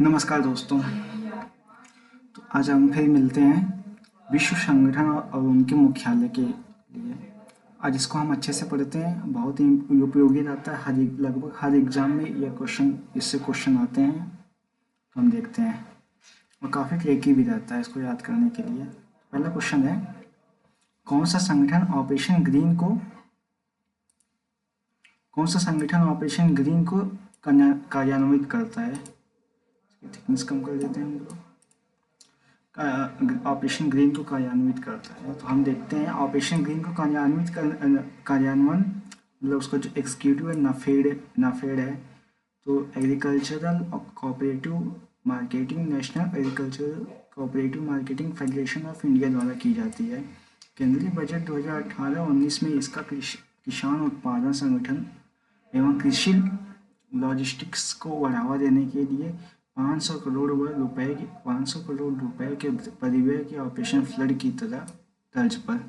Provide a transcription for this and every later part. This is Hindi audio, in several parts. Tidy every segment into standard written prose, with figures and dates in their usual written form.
नमस्कार दोस्तों। तो आज हम फिर मिलते हैं विश्व संगठन और उनके मुख्यालय के लिए। आज इसको हम अच्छे से पढ़ते हैं, बहुत ही उपयोगी रहता है। लगभग हर एग्जाम में यह क्वेश्चन इससे क्वेश्चन आते हैं, तो हम देखते हैं। और काफ़ी ट्रिकी भी रहता है इसको याद करने के लिए। पहला क्वेश्चन है, कौन सा संगठन ऑपरेशन ग्रीन को कार्यान्वित करता है? थिकनेस कम कर देते हैं हम लोग। ऑपरेशन ग्रीन को कार्यान्वित करता है, तो हम देखते हैं ऑपरेशन ग्रीन को कार्यान्वयन मतलब उसका जो एग्जीक्यूटिव है नाफेड है। तो agricultural cooperative marketing national agricultural cooperative marketing federation of India द्वारा की जाती है। केंद्रीय बजट 2018-19 में इसका किसान उत्पादन संगठन एवं कृषि लॉजिस्टिक्स को बढ़ावा देने के लिए 500 करोड़ रुपए के परिव्यय के ऑपरेशन फ्लड की तर्ज पर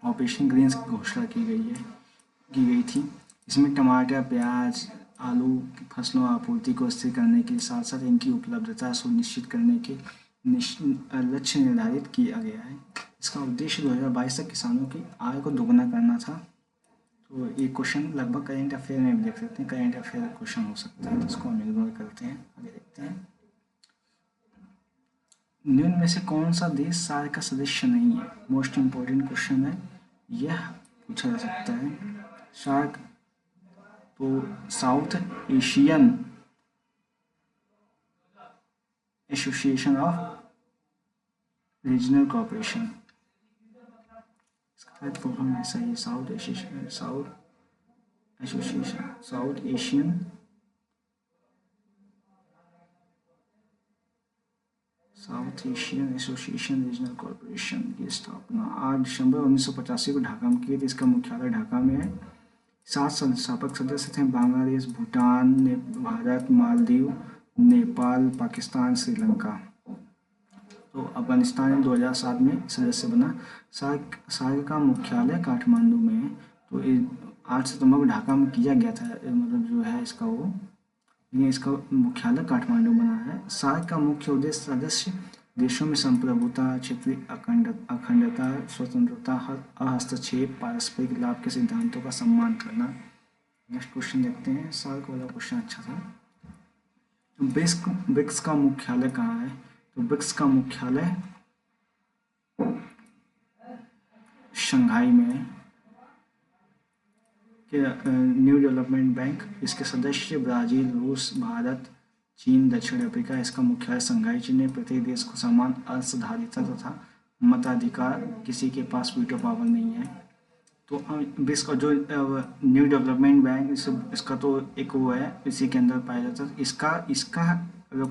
ऑपरेशन ग्रीन्स की घोषणा की गई थी। इसमें टमाटर, प्याज, आलू की फसलों आपूर्ति को स्थिर करने के साथ साथ इनकी उपलब्धता सुनिश्चित करने के लक्ष्य निर्धारित किया गया है। इसका उद्देश्य 2022 तक किसानों की आय को दोगुना करना था। तो ये क्वेश्चन लगभग करेंट अफेयर में भी देख सकते हैं, करेंट अफेयर क्वेश्चन हो सकता है, इसको हम इग्नोर करते हैं। आगे देखते हैं, निम्न में से कौन सा देश सार्क का सदस्य नहीं है? मोस्ट इम्पोर्टेंट क्वेश्चन है, यह पूछा जा सकता है। सार्क तो South Asian Association of Regional Cooperation, इसका फुल फॉर्म ऐसा ही, South Asian Association Regional Corporation की स्थापना 8 दिसंबर 1985 को ढाका में की थी। इसका मुख्यालय ढाका में है। 7 संस्थापक सदस्य थे, बांग्लादेश, भूटान, भारत, मालदीव, नेपाल, पाकिस्तान, श्रीलंका। तो अफगानिस्तान 2007 में सदस्य बना। सार्क का मुख्यालय काठमांडू में है। तो 8 सितंबर को ढाका में किया गया था, मतलब जो है इसका वो, इसका मुख्यालय काठमांडू बना है। सार्क का मुख्य उद्देश्य सदस्य देशों में संप्रभुता, क्षेत्रीय अखंडता, स्वतंत्रता, हस्तक्षेप, पारस्परिक लाभ के सिद्धांतों का सम्मान करना। नेक्स्ट क्वेश्चन देखते हैं, सार्क वाला क्वेश्चन अच्छा था। ब्रिक्स का मुख्यालय कहाँ है? तो ब्रिक्स का मुख्यालय शंघाई में है। न्यू डेवलपमेंट बैंक, इसके सदस्य ब्राज़ील, रूस, भारत, चीन, दक्षिण अफ्रीका। इसका मुख्यालय शंघाई चीन में। प्रत्येक देश को समान अंशधारिता तथा मताधिकार, किसी के पास वीटो पावर नहीं है। तो इसका जो न्यू डेवलपमेंट बैंक, इसका तो एक वो है, इसी के अंदर पाया जाता है। इसका अगर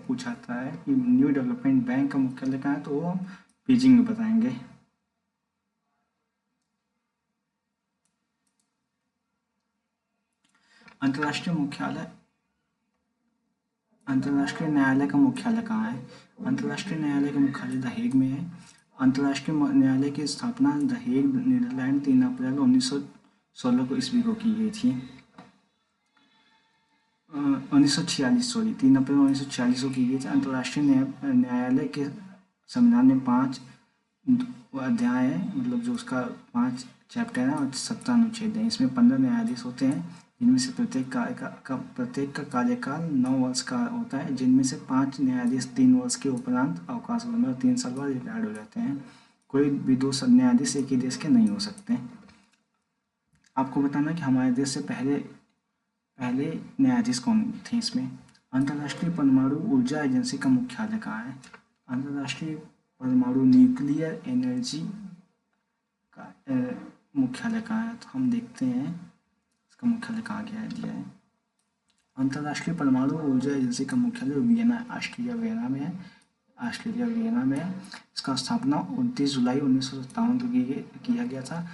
पूछाता है कि न्यू डेवलपमेंट बैंक का मुख्यालय कहाँ है, तो वो बीजिंग में बताएंगे। अंतर्राष्ट्रीय न्यायालय का मुख्यालय कहाँ है? अंतर्राष्ट्रीय न्यायालय का मुख्यालय द हेग में है। अंतर्राष्ट्रीय न्यायालय की स्थापना द हेग, नीदरलैंड 3 अप्रैल 1916 को ईस्वी को की गई थी। 1946 सॉरी 3 अप्रैल 1946 को की गई थी। अंतर्राष्ट्रीय न्यायालय के संविधान में 5 अध्याय है, मतलब जो उसका 5 चैप्टर है और 17 अनुच्छेद हैं। इसमें 15 न्यायाधीश होते हैं, जिनमें से प्रत्येक का कार्यकाल 9 वर्ष का होता है, जिनमें से 5 न्यायाधीश 3 वर्ष के उपरांत अवकाश होने और 3 साल बाद रिटायर्ड हो जाते हैं। कोई भी 2 न्यायाधीश एक ही देश के नहीं हो सकते। आपको बताना कि हमारे देश से पहले न्यायाधीश कौन थे इसमें। अंतर्राष्ट्रीय परमाणु ऊर्जा एजेंसी का मुख्यालय कहाँ है? अंतर्राष्ट्रीय परमाणु न्यूक्लियर एनर्जी का मुख्यालय कहाँ है? तो हम देखते हैं इसका मुख्यालय कहाँ दिया है। अंतर्राष्ट्रीय परमाणु ऊर्जा एजेंसी का मुख्यालय वियना, ऑस्ट्रिया वियना में है। इसका स्थापना 29 जुलाई 1957 को किया गया था।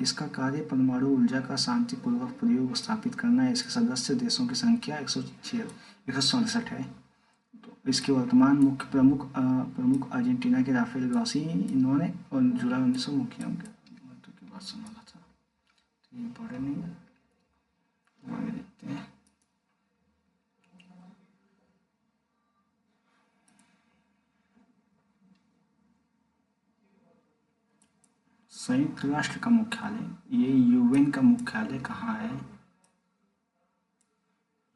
इसका कार्य परमाणु ऊर्जा का शांतिपूर्वक प्रयोग स्थापित करना है। इसके सदस्य देशों की संख्या 167 है। तो इसके वर्तमान मुख्य प्रमुख अर्जेंटीना के राफेल ग्रॉसी, इन्होंने जुलाई 1900 मुख्य की बात संभाला था। तो ये इम्पोर्टेंट नहीं है, आगे देखते हैं। संयुक्त राष्ट्र का मुख्यालय, ये यूएन का मुख्यालय कहाँ है?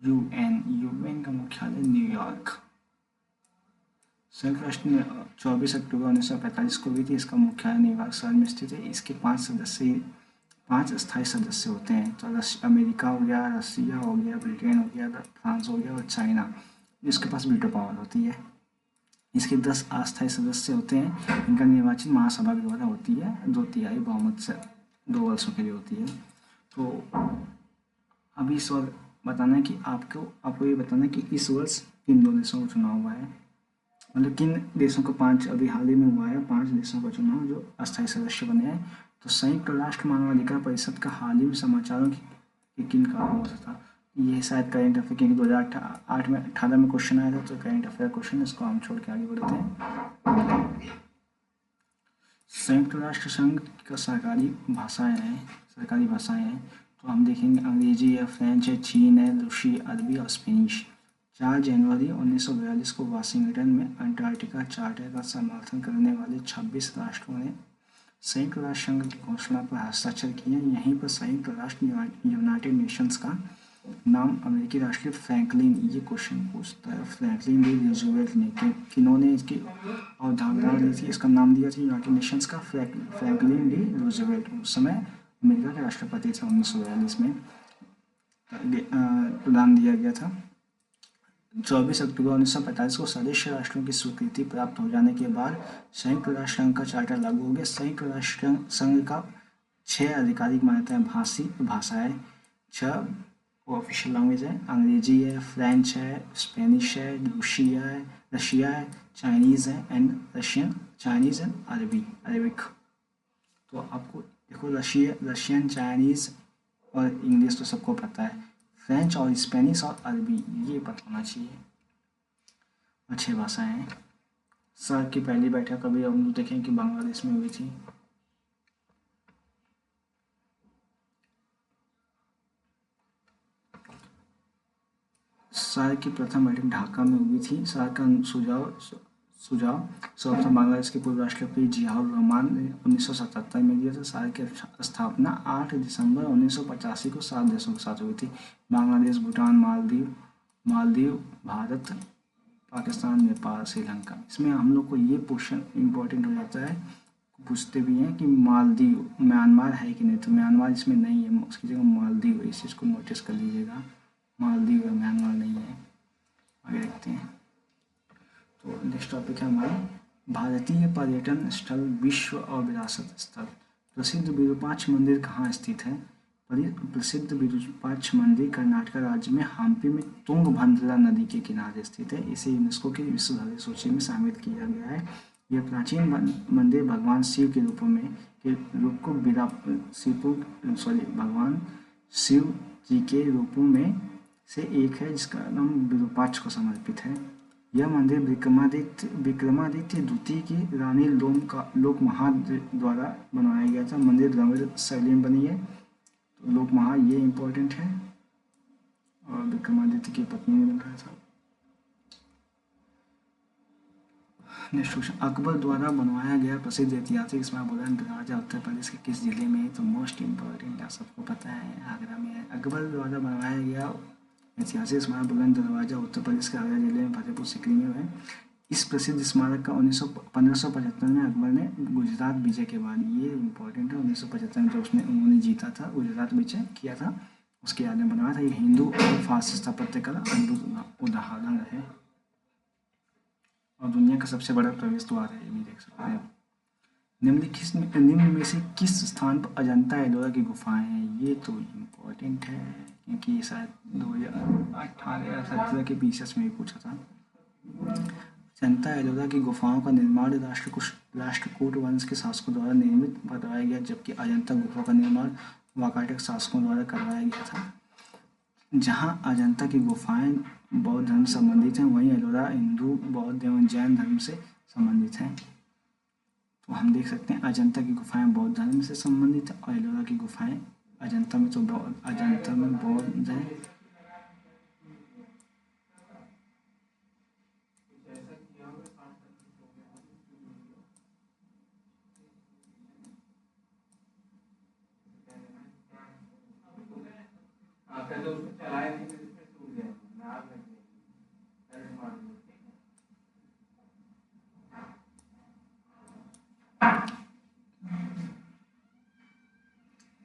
यूएन का मुख्यालय न्यूयॉर्क। संयुक्त राष्ट्र ने 24 अक्टूबर 1945 को हुई थी। इसका मुख्यालय न्यूयॉर्क शहर में स्थित है। इसके 5 स्थायी सदस्य होते हैं। तो अमेरिका हो गया, रसिया हो गया, ब्रिटेन हो गया, फ्रांस हो गया और चाइना, इसके पास वीटो पावर होती है। इसके 10 अस्थायी सदस्य होते हैं। इनका निर्वाचन महासभा के द्वारा होती है, 2/3 बहुमत से 2 वर्षों के लिए होती है। तो अभी इस बार बताना है कि आपको ये बताना है कि इस वर्ष किन 2 देशों का चुनाव हुआ है, मतलब किन देशों का 5 अभी हाल ही में हुआ है, 5 देशों का चुनाव जो अस्थायी सदस्य बने हैं। तो संयुक्त राष्ट्र मानवाधिकार परिषद का हाल ही में समाचारों की किन कारणों से था? ये शायद करेंट अफेयर, क्योंकि 2018 में क्वेश्चन आया था, तो करेंट अफेयर क्वेश्चन, इसको हम छोड़ के आगे बढ़ते हैं। संयुक्त राष्ट्र संघ का सरकारी भाषाएं हैं, तो हम देखेंगे अंग्रेजी है, फ्रेंच है, चीन है, रूसी, अरबी और स्पेनिश। 4 जनवरी 1942 को वाशिंगटन में अंटार्कटिका चार्टर का समर्थन करने वाले 26 राष्ट्रों ने संयुक्त राष्ट्र संघ की घोषणा पर हस्ताक्षर किए। यहीं पर संयुक्त राष्ट्र यूनाइटेड नेशंस का नाम अमेरिकी राष्ट्रपति फ्रैंकलिन, ये क्वेश्चन पूछता है, फ्रैंकलिन डी रूजवेल्ट ने, किन्होंने इसकी अवधारणा दी थी, इसका नाम दिया था यूनाइटेड नेशंस का फ्रैंकलिन डी रूजवेल्ट। उस समय अमेरिका के राष्ट्रपति थे। 1942 में प्रदान दिया गया था। 24 अक्टूबर 1945 को सदस्य राष्ट्रों की स्वीकृति प्राप्त हो जाने के बाद संयुक्त राष्ट्र संघ का चार्टर लागू हो गया। संयुक्त राष्ट्र संघ का 6 आधिकारिक मान्यताएं भाषाएं, 6 ऑफिशियल लैंग्वेज है, अंग्रेजी है, फ्रेंच है, स्पेनिश है, रशिया है, चाइनीज़ है एंड चाइनीज़ एंड अरबिक। तो आपको देखो रशियन, चाइनीज़ और इंग्लिश तो सबको पता है, फ्रेंच और स्पेनिश और अरबी ये पता होना चाहिए। अच्छी भाषाएं हैं। सार्क की पहली बैठक अभी हम लोग देखें कि बांग्लादेश में हुई थी। सार्क की प्रथम बैठक ढाका में हुई थी। सार्क का सुझाव सर्वप्रथम बांग्लादेश के पूर्व राष्ट्रपति जियाउर रहमान ने 1977 में दिया था। सार्क की स्थापना 8 दिसंबर 1985 को 7 देशों के साथ हुई थी। बांग्लादेश, भूटान, मालदीव, भारत, पाकिस्तान, नेपाल, श्रीलंका। इसमें हम लोग को ये क्वेश्चन इम्पोर्टेंट हो जाता है, पूछते भी हैं कि मालदीव म्यांमार है कि नहीं, तो म्यांमार इसमें नहीं है, उसकी जगह मालदीव है। इस चीज़ को नोटिस कर लीजिएगा, मालदीव है, म्यांमार नहीं है। आगे देखते हैं। तो नेक्स्ट टॉपिक है हमारे भारतीय पर्यटन स्थल विश्व और विरासत स्थल। प्रसिद्ध विरूपाक्ष मंदिर कहाँ स्थित है? प्रसिद्ध विरूपाक्ष मंदिर कर्नाटक राज्य में हम्पी में तुंगभद्रा नदी के किनारे स्थित है। इसे यूनेस्को की विश्व धरोहर सूची में शामिल किया गया है। यह प्राचीन मंदिर भगवान शिव के भगवान शिव जी के रूपों में से एक है, जिसका नाम विरूपाक्ष को समर्पित है। यह मंदिर विक्रमादित्य द्वितीय की रानी लोकमहा द्वारा बनवाया गया था। मंदिर द्रविड़ शैली में बनी है, तो लोकमहा ये इम्पोर्टेंट है, और विक्रमादित्य की पत्नी ने बनवाया था। नेक्स्ट क्वेश्चन, अकबर द्वारा बनवाया गया प्रसिद्ध ऐतिहासिक स्मारक बुलंद दरवाजा उत्तर प्रदेश के किस जिले में है? तो मोस्ट इम्पोर्टेंट है, सबको पता है, आगरा में है। अकबर द्वारा बनवाया गया ऐतिहासिक स्मारक बुलंद दरवाजा उत्तर प्रदेश के आगरा जिले में फतेहपुर सीकरी में है। इस प्रसिद्ध स्मारक का 1575 में अकबर ने गुजरात विजय के बाद, ये इम्पोर्टेंट है, 1975 में जब उन्होंने जीता था, गुजरात विजय किया था, उसके याद में बनवाया था। ये हिंदू और फारसी स्थापत्य कला अद्भुत उदाहरण है, और दुनिया का सबसे बड़ा प्रवेश द्वार है, ये भी देख सकते हैं। निम्न में से किस स्थान पर अजंता एलोरा की गुफाएं हैं? ये तो इम्पोर्टेंट है, क्योंकि शायद 2018 या 2017 के पीसीएस में भी पूछा था। अजंता एलोरा की गुफाओं का निर्माण राष्ट्रकूट वंश के शासकों द्वारा निर्मित बताया गया, जबकि अजंता गुफा का निर्माण वाकाटक शासकों द्वारा करवाया गया था। जहाँ अजंता की गुफाएं बौद्ध धर्म से संबंधित हैं, वहीं एलोरा हिंदू, बौद्ध एवं जैन धर्म से संबंधित हैं। तो हम देख सकते हैं अजंता की गुफाएं बौद्ध धर्म से संबंधित है, और एलोरा की गुफाएं अजंता में बौद्ध है।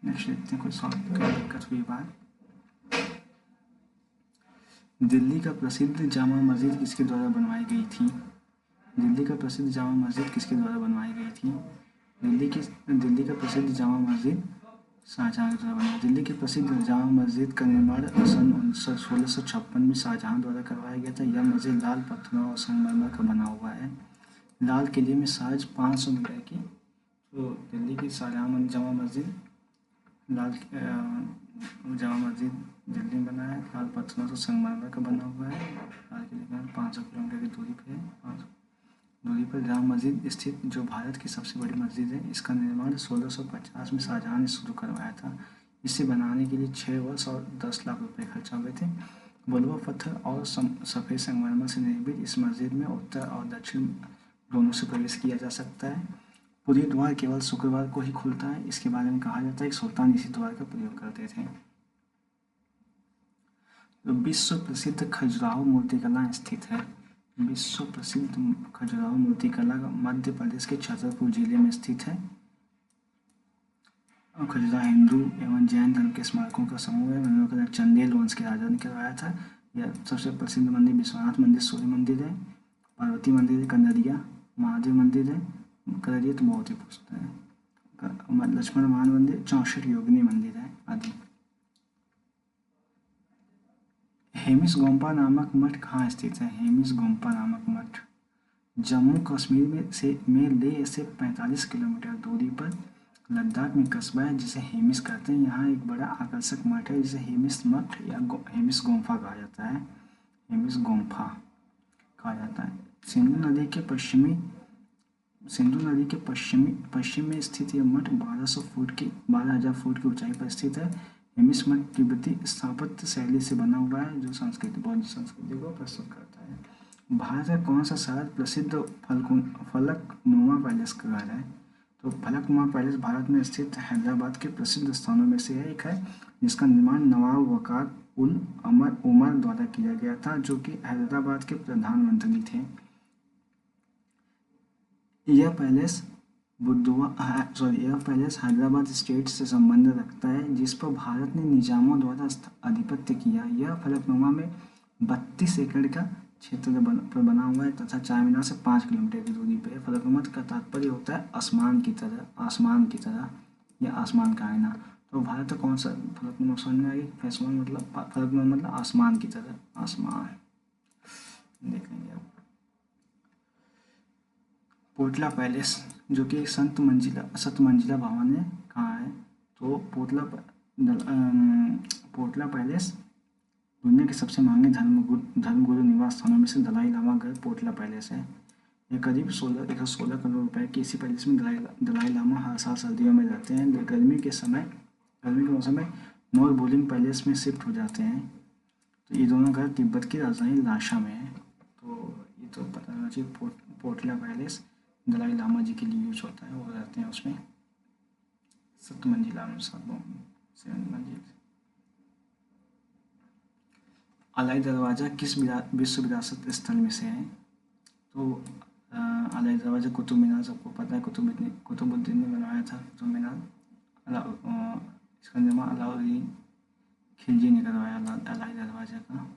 नेक्स्ट देखते हैं कोई सॉल्व क्या दिक्कत हुई बात। दिल्ली का प्रसिद्ध जामा मस्जिद किसके द्वारा बनवाई गई थी? दिल्ली का प्रसिद्ध जामा मस्जिद किसके द्वारा बनवाई गई थी? दिल्ली का प्रसिद्ध जामा मस्जिद शाहजहाँ के द्वारा बना। दिल्ली की प्रसिद्ध जामा मस्जिद का निर्माण सन 1656 में शाहजहाँ द्वारा करवाया गया था। यह मस्जिद लाल पत्थरों और संगमरमर का बना हुआ है। लाल किले में साज 500 मीटर की। तो दिल्ली की शाहजहाँ जामा मस्जिद जामा मस्जिद दिल्ली में बना है, लाल पत्थरों से संगमरमर का बना हुआ है। लाल किले में 500 किलोमीटर की दूरी पर है। 500 दूरी पर जामा मस्जिद स्थित, जो भारत की सबसे बड़ी मस्जिद है। इसका निर्माण 1650 में शाहजहाँ ने शुरू करवाया था। इसे बनाने के लिए 6 वर्ष और 10 लाख रुपए खर्च हुए थे। बलुआ पत्थर और सफ़ेद संगमरमर से निर्मित इस मस्जिद में उत्तर और दक्षिण दोनों से प्रवेश किया जा सकता है। पूरी द्वार केवल शुक्रवार को ही खुलता है। इसके बारे में कहा जाता है कि सुल्तान इसी द्वार का प्रयोग करते थे। विश्व प्रसिद्ध खजुराहो मूर्तिकला स्थित है। विश्व प्रसिद्ध खजुराहो मूर्तिकला मध्य प्रदेश के छतरपुर जिले में स्थित है। खजुराहो हिंदू एवं जैन धर्म के स्मारकों का समूह है। चंदेल वंश के राजा ने करवाया था। यह सबसे प्रसिद्ध मंदिर विश्वनाथ मंदिर, सूर्य मंदिर है, पार्वती मंदिर है, कनरिया महादेव मंदिर है। कनरिया तो बहुत ही पुष्ट है। लक्ष्मण मान मंदिर, 64 योगिनी मंदिर है आदि। हेमिस गोम्पा नामक मठ कहाँ स्थित है? हेमिस गोम्पा नामक मठ जम्मू कश्मीर में लेह से 45 किलोमीटर दूरी पर लद्दाख में कस्बा है जिसे हेमिस कहते हैं। यहाँ एक बड़ा आकर्षक मठ है जिसे हेमिस मठ या हेमिस गुम्फा कहा जाता है। हेमिस गुम्फा कहा जाता है। सिंधु नदी के पश्चिम में स्थित यह मठ 12,000 फुट की ऊंचाई पर स्थित है। हेमिस मठ तिब्बती स्थापत्य शैली से बना हुआ है जो बौद्ध संस्कृति को प्रस्तुत करता है। भारत का कौन सा शहर प्रसिद्ध फलकनुमा पैलेस का घर है? तो फलकनुमा पैलेस भारत में स्थित हैदराबाद के प्रसिद्ध स्थानों में से एक है, जिसका निर्माण नवाब वकार उल उमर द्वारा किया गया था, जो कि हैदराबाद के प्रधानमंत्री थे। यह पैलेस हैदराबाद स्टेट से संबंध रखता है, जिस पर भारत ने निजामों द्वारा आधिपत्य किया। यह फलकनुमा में 32 एकड़ का क्षेत्र पर बना हुआ है तथा चारमीनार से 5 किलोमीटर की दूरी पर है। फलकनुमा का तात्पर्य होता है आसमान की तरह या आसमान का आईना। तो भारत का कौन सा फलकनुमा समझ में आएगी? फलकनुमा मतलब आसमान की तरह, आसमान देखेंगे आप। पोटला पैलेस जो कि 7 मंजिला भवन है, कहाँ है? तो पोटला पैलेस दुनिया के सबसे महंगे धर्मगुरु निवास स्थानों में से दलाई लामा घर पोटला पैलेस है। यह करीब 116 करोड़ रुपए की। इसी पैलेस में दलाई लामा हर साल सर्दियों में रहते हैं। गर्मी के मौसम में नोरबुलिंग पैलेस में शिफ्ट हो जाते हैं। तो ये दोनों घर तिब्बत की राजधानी लाशा में है। तो ये तो पता होना चाहिए। पोटला पैलेस दलाई लामा जी के लिए यूज होता है, वो रहते हैं उसमें 7 मंजिला में 7 मंजिल। अलाई दरवाज़ा किस विश्व विरासत स्थल में से है? तो अलाई दरवाज़ा कुतुब मीनार सबको पता है, कुतुबुद्दीन ने बनवाया था कुतुब मीनार। इसका निर्माण अलाउद्दीन खिलजी ने करवाया अलाई दरवाज़ा का।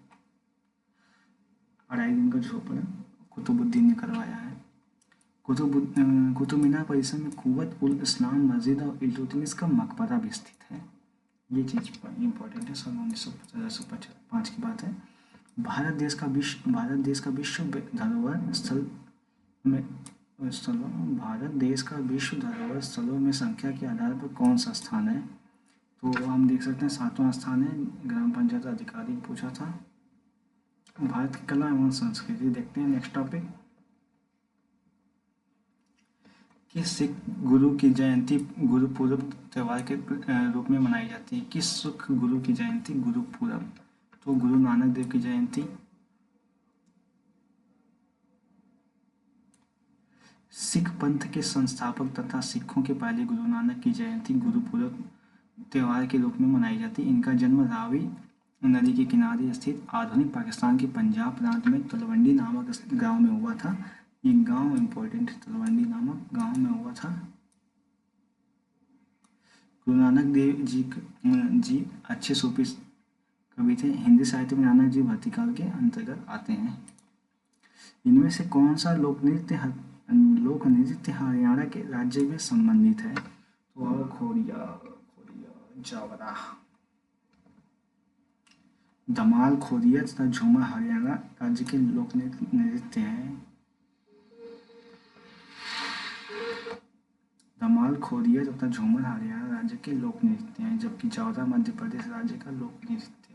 2.5 दिन का झोपड़ा कुतुबुद्दीन ने करवाया है। कुतुब मीनार परिसर में कुव्वत उल इस्लाम मस्जिद और इल्तुतमिश का मकबरा भी स्थित है। ये चीज़ इम्पोर्टेंट है। सन 1905 की बात है। भारत देश का विश्व धरोहर स्थलों में संख्या के आधार पर कौन सा स्थान है? तो हम देख सकते हैं 7वां स्थान है। ग्राम पंचायत अधिकारी पूछा था। भारत की कला एवं संस्कृति देखते हैं। नेक्स्ट टॉपिक, किस सिख गुरु की जयंती गुरुपूरब त्यौहार के रूप में मनाई जाती है? किस सिख गुरु की जयंती गुरुपूरब? तो गुरु नानक देव की जयंती। सिख पंथ के संस्थापक तथा सिखों के पहले गुरु नानक की जयंती गुरुपूरब त्यौहार के रूप में मनाई जाती है। इनका जन्म रावी नदी के किनारे स्थित आधुनिक पाकिस्तान के पंजाब प्रांत में तलवंडी नामक गांव में हुआ था। ये गांव इम्पोर्टेंट, तलवंडी नामक गांव में हुआ था। गुरु नानक देव जी अच्छे सूफी कवि थे। हिंदी साहित्य में नानक जी भक्तिकाल के अंतर्गत आते हैं। इनमें से कौन सा लोक नृत्य हरियाणा के राज्य में संबंधित है? तो खोरिया जावरा। धमाल, खोरिया तथा झूमर हरियाणा राज्य के लोक नृत्य हैं। धमाल, खोरिया तथा झूमर हरियाणा राज्य के लोक नृत्य हैं, जबकि जावरा मध्य प्रदेश राज्य का लोक नृत्य